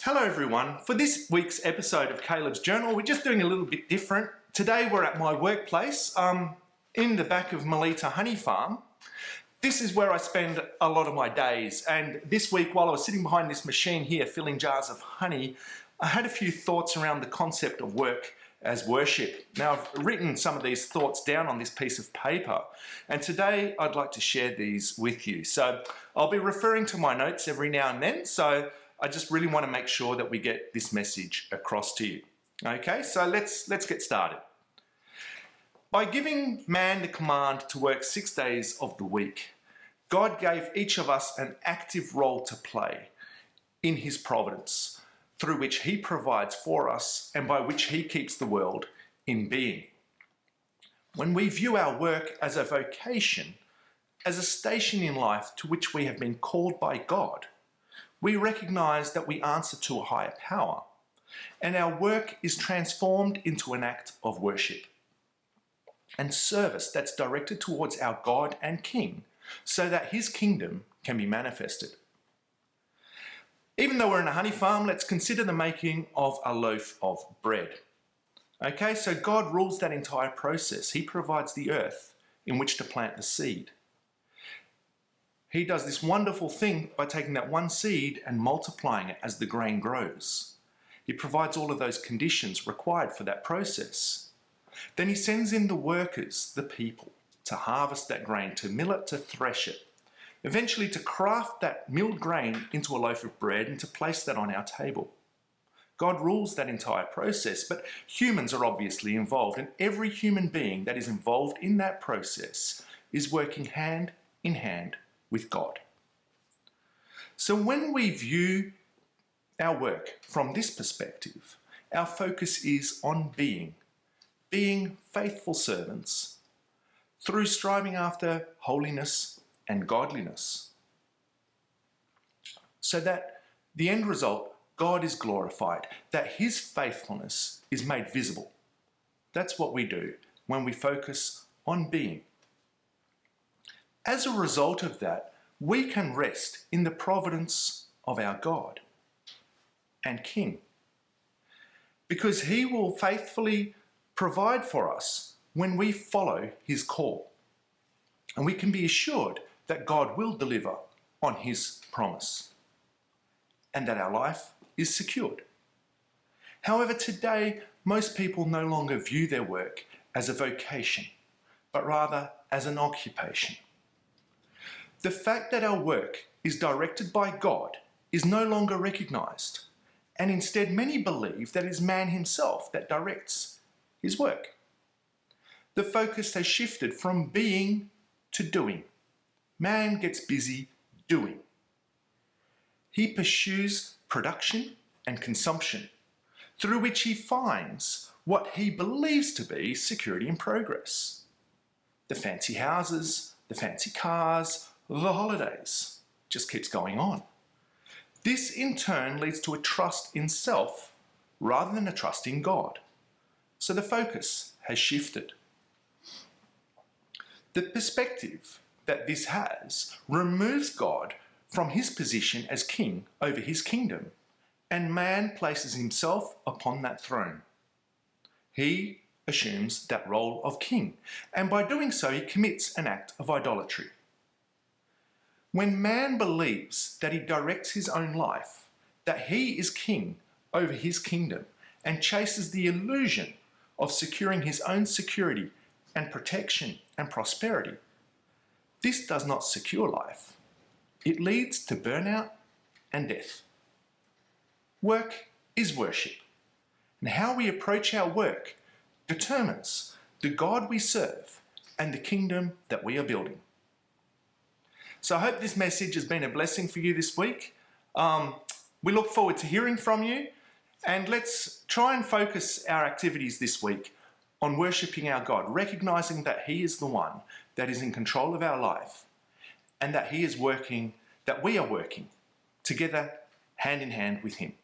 Hello everyone. For this week's episode of Caleb's Journal, we're just doing a little bit different. Today we're at my workplace in the back of Melita Honey Farm. This is where I spend a lot of my days, and this week while I was sitting behind this machine here filling jars of honey, I had a few thoughts around the concept of work as worship. Now I've written some of these thoughts down on this piece of paper, and today I'd like to share these with you. So I'll be referring to my notes every now and then, so I just really want to make sure that we get this message across to you. Okay, so let's get started. By giving man the command to work 6 days of the week, God gave each of us an active role to play in his providence, through which he provides for us and by which he keeps the world in being. When we view our work as a vocation, as a station in life to which we have been called by God, we recognize that we answer to a higher power, and our work is transformed into an act of worship and service that's directed towards our God and King, so that his kingdom can be manifested. Even though we're in a honey farm, let's consider the making of a loaf of bread. Okay, so God rules that entire process. He provides the earth in which to plant the seed. He does this wonderful thing by taking that one seed and multiplying it as the grain grows. He provides all of those conditions required for that process. Then he sends in the workers, the people, to harvest that grain, to mill it, to thresh it, eventually to craft that milled grain into a loaf of bread and to place that on our table. God rules that entire process, but humans are obviously involved, and every human being that is involved in that process is working hand in hand with God. So when we view our work from this perspective, our focus is on being faithful servants through striving after holiness and godliness, so that the end result, God is glorified, that his faithfulness is made visible. That's what we do when we focus on being. As a result of that, we can rest in the providence of our God and King, because he will faithfully provide for us when we follow his call. And we can be assured that God will deliver on his promise and that our life is secured. However, today, most people no longer view their work as a vocation, but rather as an occupation. The fact that our work is directed by God is no longer recognized, and instead many believe that it is man himself that directs his work. The focus has shifted from being to doing. Man gets busy doing. He pursues production and consumption, through which he finds what he believes to be security and progress. The fancy houses, the fancy cars, the holidays, just keeps going on. This in turn leads to a trust in self rather than a trust in God. So the focus has shifted. The perspective that this has removes God from his position as king over his kingdom, and man places himself upon that throne. He assumes that role of king, and by doing so he commits an act of idolatry. When man believes that he directs his own life, that he is king over his kingdom, and chases the illusion of securing his own security and protection and prosperity, this does not secure life. It leads to burnout and death. Work is worship, and how we approach our work determines the God we serve and the kingdom that we are building. So I hope this message has been a blessing for you this week. We look forward to hearing from you, and let's try and focus our activities this week on worshipping our God, recognizing that he is the one that is in control of our life, and that we are working together hand in hand with him.